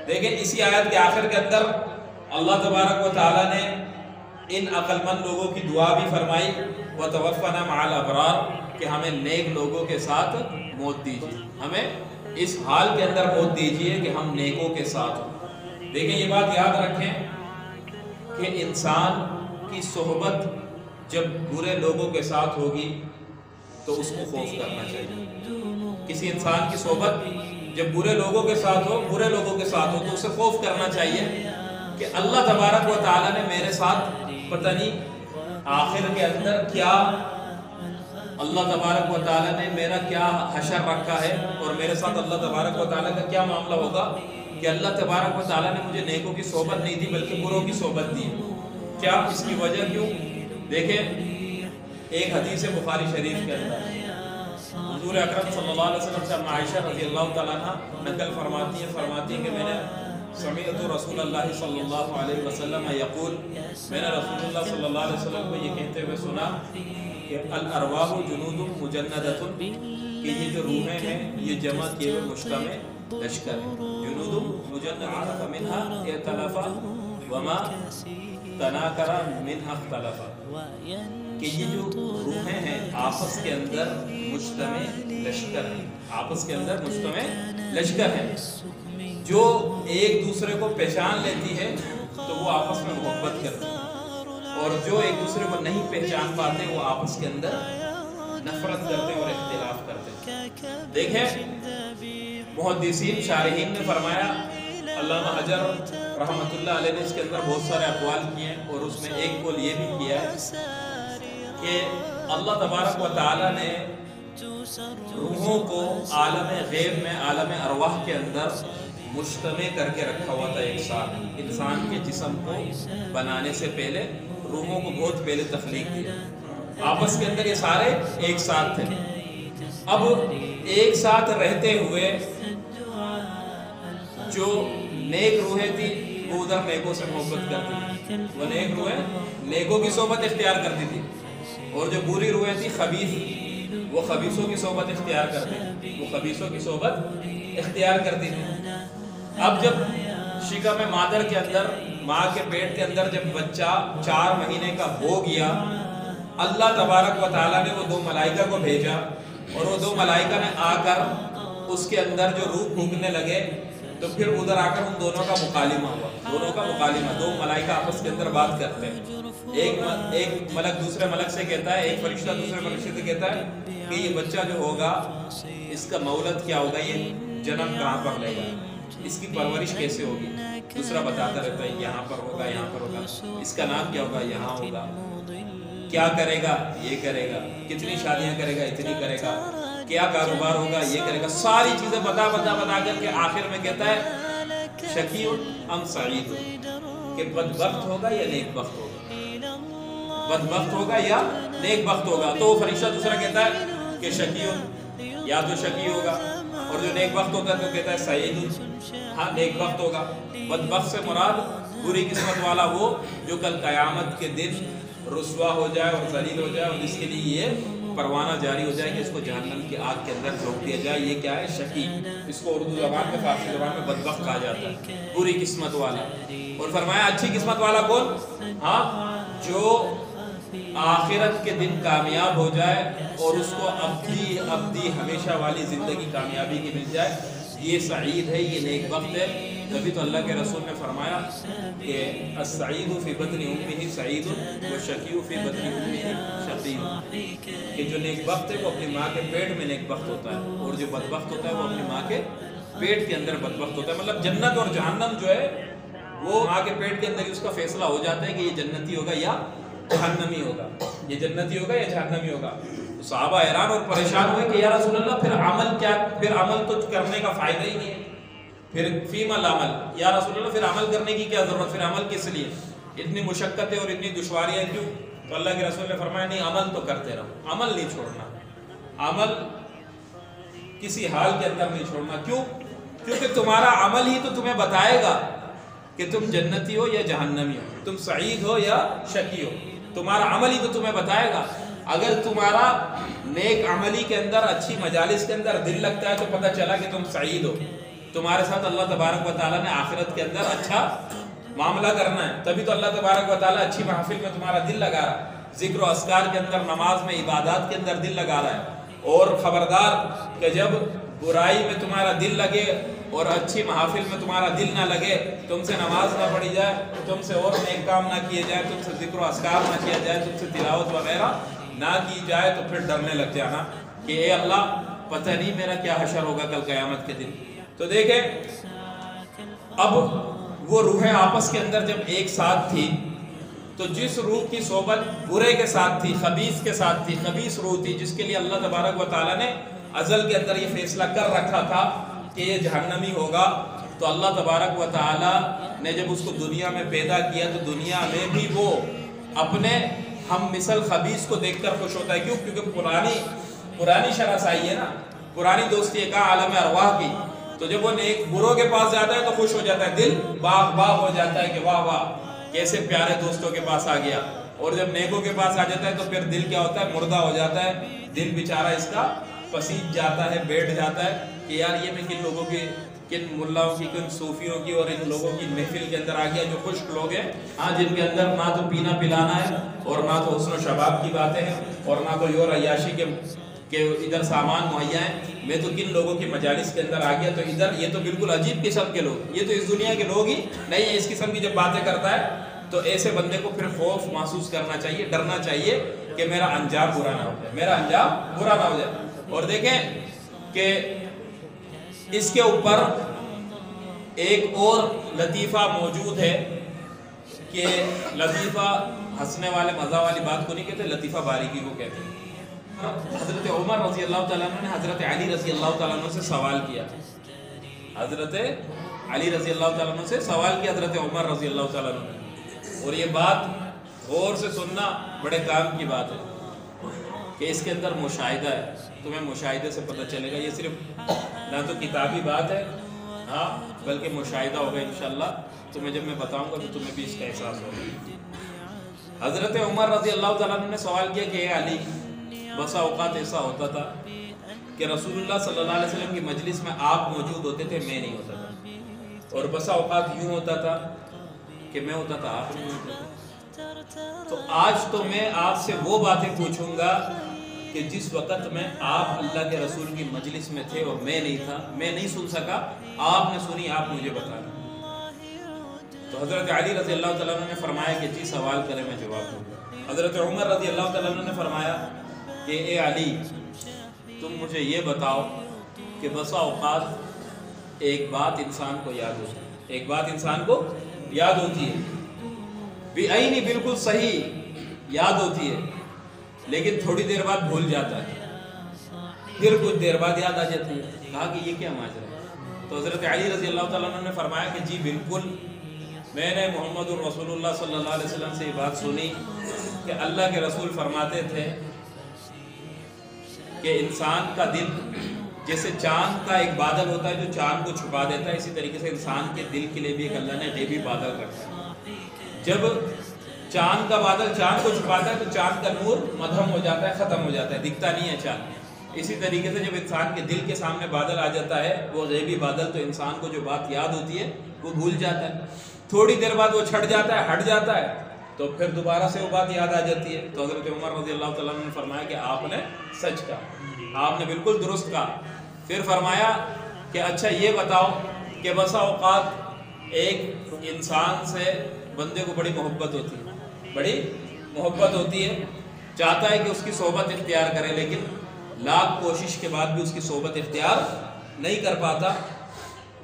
دیکھیں اسی آیت کے آخر کے اندر اللہ تبارک و تعالیٰ نے ان عقل مند لوگوں کی دعا بھی فرمائی وَتَوَفَّنَا مَعَ الْأَبْرَارِ کہ ہمیں نیک لوگوں کے ساتھ موت دیجیے، ہمیں اس حال کے اندر موت دیجیے کہ ہم نیکوں کے ساتھ ہوں۔ دیکھیں یہ بات یاد رکھیں کہ انسان کی صحبت جب برے لوگوں کے ساتھ ہوگی تو اس کو خوف کرنا چاہیے۔ کسی انسان کی صحبت جب برے لوگوں کے ساتھ ہو تو اسے خوف کرنا چاہیے کہ اللہ تبارک و تعالیٰ نے میرے ساتھ پتہ نہیں آخر کے اندر کیا، اللہ تبارک و تعالیٰ نے میرا کیا حشر رکھا ہے، اور میرے ساتھ اللہ تبارک و تعالیٰ کا کیا معاملہ ہوگا کہ اللہ تبارک و تعالیٰ نے مجھے نیکوں کی صحبت نہیں دی بلکہ بروں کی صحبت دی۔ کیا اس کی وجہ کیوں؟ دیکھیں ایک حدیث بخاری شریف کے اندر حضور اکرم صلی اللہ علیہ وسلم سے عائشہ رضی اللہ تعالیٰ عنہ نقل فرماتی ہیں کہ میں نے سمعت رسول اللہ صلی اللہ علیہ وسلم یقول، میں نے رسول اللہ صلی اللہ علیہ وسلم کو یہ کہتے ہوئے سنا کہ الارواح جنود مجندۃ، کہ یہ جو روحیں ہیں یہ جمع کیے ہوئے مجتمع لشکر ہیں۔ جنود مجندۃ منها ائتلف وما تناکر منها اختلف، کہ یہ جو روحیں ہیں آپس کے اندر مجتمع لشکر ہیں، آپس کے اندر مجتمع لشکر ہیں، جو ایک دوسرے کو پہچان لیتی ہے تو وہ آپس میں محبت کرتی ہے، اور جو ایک دوسرے کو نہیں پہچان پاتے وہ آپس کے اندر نفرت کرتے اور اختلاف کرتے۔ دیکھیں محدثین شارحین نے فرمایا، علامہ حجر رحمۃ اللہ علیہ نے اس کے اندر بہت سارے اقوال کیے ہیں، اور اس میں ایک قول یہ بھی کیا ہے کہ اللہ تبارک و تعالیٰ نے روحوں کو عالم غیب میں، عالم ارواح کے اندر مجتمع کر کے رکھا ہوا تھا ایک ساتھ۔ انسان کے جسم کو بنانے سے پہلے روحوں کو بہت پہلے تخلیق کیا، آپس کے اندر یہ سارے ایک ساتھ تھے۔ اب ایک ساتھ رہتے ہوئے جو نیک روحیں تھی وہ ادھر نیکوں سے محبت کرتی تھی، وہ نیک روحیں نیکوں کی صحبت اختیار کرتی تھی، اور جو بری روحیں تھی خبیث، وہ خبیثوں کی صحبت اختیار کرتی تھی۔ اب جب شکم مادر کے اندر، ماں کے پیٹ کے اندر جب بچہ 4 مہینے کا ہو گیا، اللہ تبارک و تعالیٰ نے وہ 2 ملائکہ کو بھیجا، اور وہ 2 ملائکہ نے آ کر اس کے اندر جو روح پھونکنے لگے، تو پھر ادھر آ کر ان دونوں کا مکالمہ ہوا، 2 ملائکہ آپس کے اندر بات کرتے ہیں۔ ایک ملک دوسرے ملک سے کہتا ہے، ایک فرشتہ دوسرے فرشتے سے کہتا ہے کہ یہ بچہ جو ہوگا اس کا مولد کیا ہوگا، یہ جنم کہاں پر لے گا، اس کی پرورش کیسے ہوگی۔ دوسرا بتاتا رہتا ہے یہاں پر ہوگا، اس کا نام کیا ہوگا، یہاں ہوگا، کیا کرے گا، یہ کرے گا، کتنی شادیاں کرے گا، اتنی کرے گا، کیا کاروبار ہوگا، یہ کرے گا، ساری چیزیں بتا کر کے آخر میں کہتا ہے شقی ام سعید، کہ بدبخت ہوگا یا نیک بخت ہوگا، بدبخت ہوگا یا نیک بخت ہوگا۔ تو وہ فرشتہ دوسرا کہتا ہے کہ شقی، یا تو شقی ہوگا، اور جو نیک بخت ہوتا ہے تو کہتا ہے سعید، ہاں نیک بخت ہوگا۔ بدبخت سے مراد بری قسمت والا وہ جو کل قیامت کے دن رسوا ہو جائے اور ذلیل ہو جائے، اور جس کے لیے یہ پروانہ جاری ہو جائے کہ اس کو جہنم کی آگ کے اندر جھونک دیا جائے، یہ کیا ہے، شقی۔ اس کو اردو زبان میں، فارسی زبان میں بدبخت کہا جاتا ہے، بری قسمت والا۔ اور فرمایا اچھی قسمت والا کون؟ ہاں جو آخرت کے دن کامیاب ہو جائے اور اس کو ابدی ہمیشہ والی زندگی کامیابی کی مل جائے، یہ سعید ہے، یہ نیک بخت ہے۔ تبھی تو اللہ کے رسول نے فرمایا کہ السعید فی بطن امہ سعید والشقی فی بطن امہ شقی، کہ جو نیک بخت ہے وہ اپنی ماں کے پیٹ میں نیک بخت ہوتا ہے، اور جو بدبخت ہوتا ہے وہ اپنی ماں کے پیٹ کے اندر بدبخت ہوتا ہے۔ مطلب جنت اور جہنم جو ہے وہ ماں کے پیٹ کے اندر ہی اس کا فیصلہ ہو جاتا ہے کہ یہ جنتی ہوگا یا جہنمی ہوگا، یہ جنتی ہوگا یا جہنمی ہوگا۔ تو صحابہ حیران اور پریشان ہوئے کہ یا رسول اللہ پھر عمل کیا، پھر عمل تو کرنے کا فائدہ ہی نہیں ہے، پھر فیما العمل، یا رسول اللہ پھر عمل کرنے کی کیا ضرورت، پھر عمل کس لیے، اتنی مشقتیں اور اتنی دشواریاں کیوں؟ تو اللہ کے رسول نے فرمایا نہیں، عمل تو کرتے رہو، عمل نہیں چھوڑنا، عمل کسی حال کے اندر نہیں چھوڑنا۔ کیوں؟ کیونکہ تمہارا عمل ہی تو تمہیں بتائے گا کہ تم جنتی ہو یا جہنمی ہو، تم سعید ہو یا شقی ہو، تمہارا عمل ہی تو تمہیں بتائے گا۔ اگر تمہارا نیک عملی کے اندر، اچھی مجالس کے اندر دل لگتا ہے تو پتہ چلا کہ تم سعید ہو، تمہارے ساتھ اللہ تبارک و تعالیٰ نے آخرت کے اندر اچھا معاملہ کرنا ہے، تبھی تو اللہ تبارک و تعالیٰ اچھی محفل میں تمہارا دل لگا رہا ہے، ذکر و اذکار کے اندر، نماز میں، عبادات کے اندر دل لگا رہا ہے۔ اور خبردار کہ جب برائی میں تمہارا دل لگے اور اچھی محافل میں تمہارا دل نہ لگے، تم سے نماز نہ پڑھی جائے، تم سے اور نیک کام نہ کیے جائے، تم سے ذکر و اذکار نہ کیا جائے، تم سے تلاوت وغیرہ نہ کی جائے، تو پھر ڈرنے لگ جانا کہ اے اللہ پتہ نہیں میرا کیا حشر ہوگا کل قیامت کے دن۔ تو دیکھیں اب وہ روحیں آپس کے اندر جب ایک ساتھ تھی تو جس روح کی صحبت برے کے ساتھ تھی، خبیث کے ساتھ تھی، خبیث روح تھی، جس کے لیے اللہ تبارک و تعالیٰ نے ازل کے اندر یہ فیصلہ کر رکھا تھا کہ یہ جہنمی ہوگا، تو اللہ تبارک و تعالیٰ نے جب اس کو دنیا میں پیدا کیا تو دنیا میں بھی وہ اپنے ہم مثل خبیث کو دیکھ کر خوش ہوتا ہے۔ کیوں؟ کیونکہ پرانی شناسائی ہے نا، پرانی دوستی ہے کہا عالم ارواح کی، تو جب وہ نیک بروں کے پاس جاتا ہے تو خوش ہو جاتا ہے، دل باغ باغ ہو جاتا ہے کہ واہ واہ کیسے پیارے دوستوں کے پاس آ گیا، اور جب نیکوں کے پاس آ جاتا ہے تو پھر دل کیا ہوتا ہے؟ مردہ ہو جاتا ہے، دل بیچارہ اس کا پسیج جاتا ہے، بیٹھ جاتا ہے کہ یار یہ میں کن لوگوں کی، کن ملاؤں کی، کن صوفیوں کی اور ان لوگوں کی محفل کے اندر آ گیا جو خشک لوگ ہیں، ہاں جن کے اندر نہ تو پینا پلانا ہے اور نہ تو حسن و شباب کی باتیں ہیں اور نہ کوئی اور عیاشی کے ادھر سامان مہیا ہے، میں تو کن لوگوں کی مجالس کے اندر آ گیا، تو ادھر یہ تو بالکل عجیب قسم کے لوگ، یہ تو اس دنیا کے لوگ ہی نہیں ہیں، اس قسم کی جب باتیں کرتا ہے تو ایسے بندے کو پھر خوف محسوس کرنا چاہیے، ڈرنا چاہیے کہ میرا انجام برا نہ ہو جائے، میرا انجام برا نہ ہو جائے۔ اور دیکھیں کہ اس کے اوپر ایک اور لطیفہ موجود ہے کہ لطیفہ ہنسنے والے مزہ والی بات کو نہیں کہتے، لطیفہ باریکی کو کہتے ہیں۔ حضرت عمر رضی اللہ تعالیٰ عنہ نے حضرت علی رضی اللہ تعالیٰ عنہ سے سوال کیا، حضرت علی رضی اللہ تعالیٰ عنہ سے سوال کیا حضرت عمر رضی اللہ تعالیٰ عنہ نے، اور یہ بات غور سے سننا بڑے کام کی بات ہے کہ اس کے اندر مشاہدہ ہے، تمہیں مشاہدے سے پتہ چلے گا، یہ صرف نہ تو کتابی بات ہے ہاں بلکہ مشاہدہ ہوگا انشاءاللہ، تمہیں جب میں بتاؤں گا تو تمہیں بھی اس کا احساس ہوگا۔ حضرت عمر رضی اللہ تعالیٰ عنہ نے سوال کیا کہ اے علی، بسا اوقات ایسا ہوتا تھا کہ رسول اللہ صلی اللہ علیہ وسلم کی مجلس میں آپ موجود ہوتے تھے، میں نہیں ہوتا تھا، اور بسا اوقات یوں ہوتا تھا کہ میں ہوتا تھا آپ نہیں ہوتے تھے، تو آج تو میں آپ سے وہ باتیں پوچھوں گا کہ جس وقت میں آپ اللہ کے رسول کی مجلس میں تھے اور میں نہیں تھا، میں نہیں سن سکا، آپ نے سنی، آپ مجھے بتا دیں۔ تو حضرت علی رضی اللہ تعالیٰ عنہ نے فرمایا کہ جی سوال کریں میں جواب دوں گا۔ حضرت عمر رضی اللہ تعالیٰ عنہ نے فرمایا کہ اے علی، تم مجھے یہ بتاؤ کہ بسا اوقات ایک بات انسان کو یاد ہوتی ہے، ایک بات انسان کو یاد ہوتی ہے، بعینی بالکل صحیح یاد ہوتی ہے، لیکن تھوڑی دیر بعد بھول جاتا ہے، پھر کچھ دیر بعد یاد آ جاتی ہے۔ کہا کہ یہ کیا ماجرا ہے؟ تو حضرت علی رضی اللہ تعالیٰ عنہ نے فرمایا کہ جی بالکل، میں نے محمد الرسول اللہ صلی اللہ علیہ وسلم سے یہ بات سنی کہ اللہ کے رسول فرماتے تھے کہ انسان کا دل جیسے چاند کا ایک بادل ہوتا ہے جو چاند کو چھپا دیتا ہے، اسی طریقے سے انسان کے دل کے لیے بھی ایک اللہ نے غیبی بادل رکھا ہے۔ جب چاند کا بادل چاند کو چھپاتا ہے تو چاند کا نور مدھم ہو جاتا ہے، ختم ہو جاتا ہے، دکھتا نہیں ہے چاند۔ اسی طریقے سے جب انسان کے دل کے سامنے بادل آ جاتا ہے، وہ غیبی بادل، تو انسان کو جو بات یاد ہوتی ہے وہ بھول جاتا ہے، تھوڑی دیر بعد وہ چھٹ جاتا ہے، ہٹ جاتا ہے، تو پھر دوبارہ سے وہ بات یاد آ جاتی ہے۔ تو حضرت عمر رضی اللہ تعالیٰ عنہ نے فرمایا کہ آپ نے سچ کہا، آپ نے بالکل درست کہا۔ پھر فرمایا کہ اچھا یہ بتاؤ کہ بسا اوقات ایک انسان سے بندے کو بڑی محبت ہوتی ہے، بڑی محبت ہوتی ہے، چاہتا ہے کہ اس کی صحبت اختیار کرے، لیکن لاکھ کوشش کے بعد بھی اس کی صحبت اختیار نہیں کر پاتا،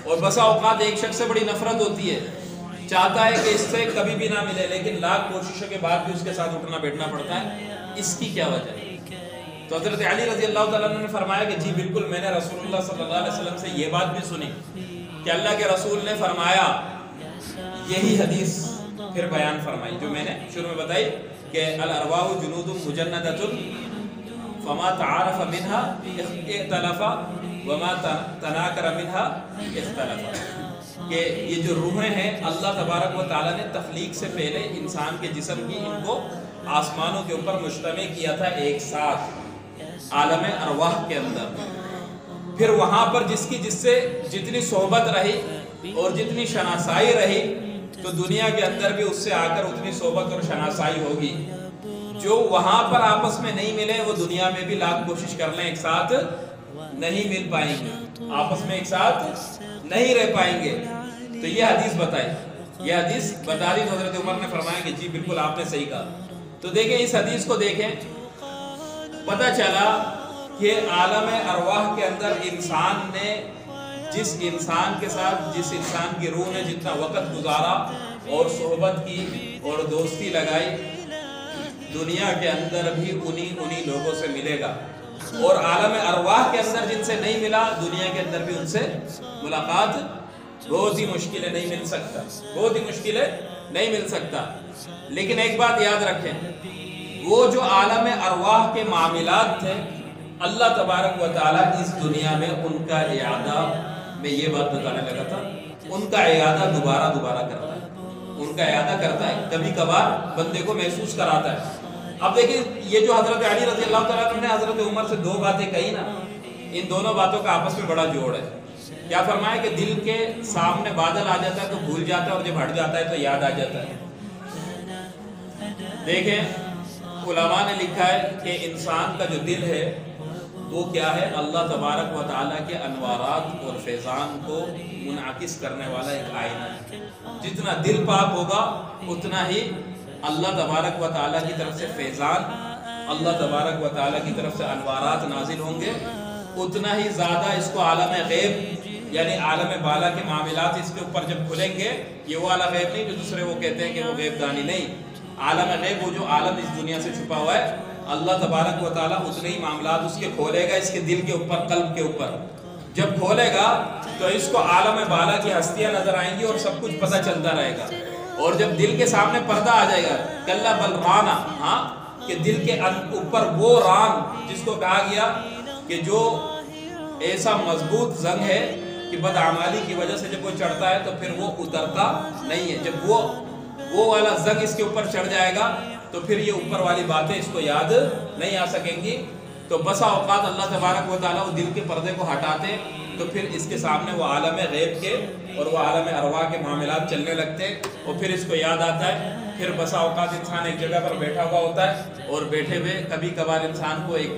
اور بسا اوقات ایک شخص سے بڑی نفرت ہوتی ہے، چاہتا ہے کہ اس سے کبھی بھی نہ ملے، لیکن لاکھ کوششوں کے بعد بھی اس کے ساتھ اٹھنا بیٹھنا پڑتا ہے، اس کی کیا وجہ ہے؟ تو حضرت علی رضی اللہ تعالیٰ عنہ نے فرمایا کہ جی بالکل، میں نے رسول اللہ صلی اللہ علیہ وسلم سے یہ بات بھی سنی کہ اللہ کے رسول نے فرمایا، یہی حدیث پھر بیان فرمائی جو میں نے شروع میں بتائی کہ الارواح جنود مجندۃ فما تعارف منها اختلف وما تناکر منها اختلف، کہ یہ جو روحیں ہیں اللہ تبارک و تعالیٰ نے تخلیق سے پہلے انسان کے جسم کی، ان کو آسمانوں کے اوپر مجتمع کیا تھا ایک ساتھ عالم ارواح کے اندر، پھر وہاں پر جس سے جتنی صحبت رہی اور جتنی شناسائی رہی تو دنیا کے اندر بھی اس سے آ کر اتنی صحبت اور شناسائی ہوگی. جو وہاں پر آپس میں نہیں ملے وہ دنیا میں بھی لاکھ کوشش کر لیں ایک ساتھ نہیں مل پائیں گے, آپس میں ایک ساتھ نہیں رہ پائیں گے. تو یہ حدیث بتائی, یہ حدیث بتا دی تو حضرت عمر نے فرمایا کہ جی بالکل آپ نے صحیح کہا. تو دیکھیں اس حدیث کو دیکھیں, پتہ چلا کہ عالم ارواح کے اندر انسان نے جس انسان کے ساتھ, جس انسان کی روح نے جتنا وقت گزارا اور صحبت کی اور دوستی لگائی, دنیا کے اندر بھی انہی لوگوں سے ملے گا. اور عالم ارواح کے اندر جن سے نہیں ملا, دنیا کے اندر بھی ان سے ملاقات بہت ہی مشکل ہے, نہیں مل سکتا, بہت ہی مشکل ہے, نہیں مل سکتا. لیکن ایک بات یاد رکھیں, وہ جو عالم ارواح کے معاملات تھے, اللہ تبارک و تعالیٰ اس دنیا میں ان کا اعادہ, میں یہ بات بتانے لگا تھا, ان کا اعادہ دوبارہ کرتا ہے, ان کا اعادہ کرتا ہے, کبھی کبھار بندے کو محسوس کراتا ہے. اب دیکھیں یہ جو حضرت علی رضی اللہ تعالیٰ عنہ نے حضرت عمر سے دو باتیں کہی نا, ان دونوں باتوں کا آپس میں بڑا جوڑ ہے. کیا فرمایا کہ دل کے سامنے بادل آ جاتا ہے تو بھول جاتا ہے, اور جب ہٹ جاتا ہے تو یاد آ جاتا ہے. دیکھیں علماء نے لکھا ہے کہ انسان کا جو دل ہے وہ کیا ہے, اللہ تبارک و تعالیٰ کے انوارات اور فیضان کو منعکس کرنے والا ایک آئینہ ہے. جتنا دل پاک ہوگا اتنا ہی اللہ تبارک و تعالیٰ کی طرف سے فیضان, اللہ تبارک و تعالیٰ کی طرف سے انوارات نازل ہوں گے, اتنا ہی زیادہ اس کو عالم غیب یعنی عالم بالا کے معاملات اس کے اوپر جب کھلیں گے, یہ وہ عالم غیب نہیں جو دوسرے وہ کہتے ہیں کہ وہ غیب دانی نہیں, عالم غیب وہ جو عالم اس دنیا سے چھپا ہوا ہے, اللہ تبارک و تعالیٰ اتنے ہی معاملات اس کے کھولے گا اس کے دل کے اوپر, قلب کے اوپر. جب کھولے گا تو اس کو عالم بالا کی ہستیاں نظر آئیں گی اور سب کچھ پتہ چلتا رہے گا. اور جب دل کے سامنے پردہ آ جائے گا, کلا بل رانا, ہاں, کہ دل کے اوپر وہ ران جس کو کہا گیا کہ جو ایسا مضبوط زنگ ہے کہ بدعمالی کی وجہ سے جب وہ چڑھتا ہے تو پھر وہ اترتا نہیں ہے. جب وہ والا زنگ اس کے اوپر چڑھ جائے گا تو پھر یہ اوپر والی باتیں اس کو یاد نہیں آ سکیں گی. تو بسا اوقات اللہ تبارک و تعالیٰ وہ دل کے پردے کو ہٹاتے تو پھر اس کے سامنے وہ عالم غیب کے اور وہ عالم ارواح کے معاملات چلنے لگتے, اور پھر اس کو یاد آتا ہے. پھر بسا اوقات انسان ایک جگہ پر بیٹھا ہوا ہوتا ہے اور بیٹھے ہوئے کبھی کبھار انسان کو ایک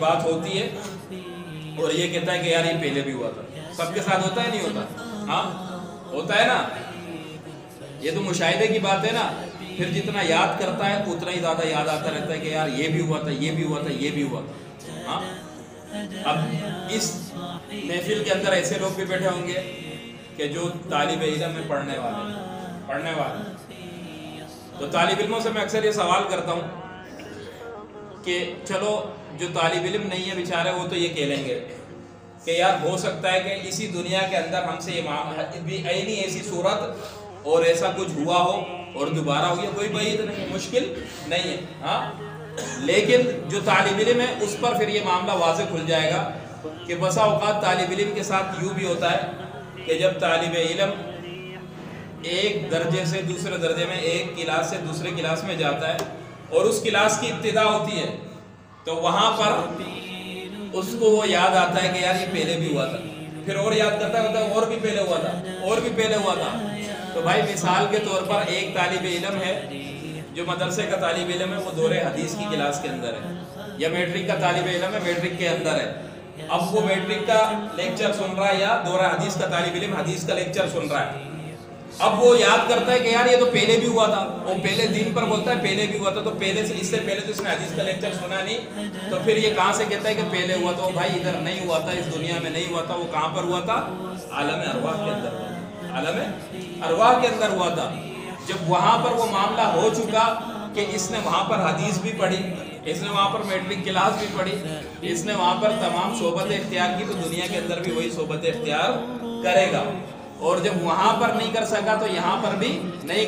بات ہوتی ہے اور یہ کہتا ہے کہ یار یہ پہلے بھی ہوا تھا. سب کے ساتھ ہوتا ہے نہیں ہوتا؟ ہاں ہوتا ہے نا, یہ تو مشاہدے کی بات ہے نا. پھر جتنا یاد کرتا ہے اتنا ہی زیادہ یاد آتا رہتا ہے کہ یار یہ بھی ہوا تھا, یہ بھی ہوا تھا, یہ بھی ہوا تھا. ہاں, اب اس محفل کے اندر ایسے لوگ بھی بیٹھے ہوں گے کہ جو طالب علم میں پڑھنے والے. تو طالب علموں سے میں اکثر یہ سوال کرتا ہوں کہ چلو جو طالب علم نہیں ہے بیچارے وہ تو یہ کہہ لیں گے کہ یار ہو سکتا ہے کہ اسی دنیا کے اندر ہم سے یہ عینی ایسی صورت اور ایسا کچھ ہوا ہو اور دوبارہ ہو گیا, کوئی بعید نہیں, مشکل نہیں ہے. ہاں, لیکن جو طالب علم ہے اس پر پھر یہ معاملہ واضح کھل جائے گا کہ بسا اوقات طالب علم کے ساتھ یوں بھی ہوتا ہے کہ جب طالب علم ایک درجے سے دوسرے درجے میں, ایک کلاس سے دوسرے کلاس میں جاتا ہے اور اس کلاس کی ابتدا ہوتی ہے تو وہاں پر اس کو وہ یاد آتا ہے کہ یار یہ پہلے بھی ہوا تھا, پھر اور یاد کرتا ہے اور بھی پہلے ہوا تھا, اور بھی پہلے ہوا تھا. تو بھائی مثال کے طور پر ایک طالب علم ہے جو مدرسے کا طالب علم ہے, وہ دورہ حدیث کی کلاس کے اندر ہے, یا میٹرک کا طالب علم ہے میٹرک کے اندر ہے. اب وہ میٹرک کا لیکچر سن رہا ہے یا دورہ حدیث کا طالب علم حدیث کا لیکچر سن رہا ہے. اب وہ یاد کرتا ہے کہ یار یہ تو پہلے بھی ہوا تھا, وہ پہلے دن پر بولتا ہے پہلے بھی ہوا تھا, تو پہلے سے اس سے پہلے تو اس نے حدیث کا لیکچر سنا نہیں, تو پھر یہ کہاں سے کہتا ہے کہ پہلے ہوا تھا؟ بھائی ادھر نہیں ہوا تھا, اس دنیا میں نہیں ہوا تھا, وہ کہاں پر ہوا تھا؟ عالم ارواح کے اندر, عالم ارواح کے اندر ہوا تھا. جب وہاں پر وہ معاملہ ہو چکا کہ اس نے وہاں پر حدیث بھی پڑھی, اس نے وہاں پر میٹرک کلاس بھی پڑھی, اس نے وہاں پر تمام صحبت اختیار کی, تو دنیا کے اندر بھی وہی صحبت اختیار کرے گا. اور جب وہاں پر نہیں کر سکا تو یہاں پر بھی نہیں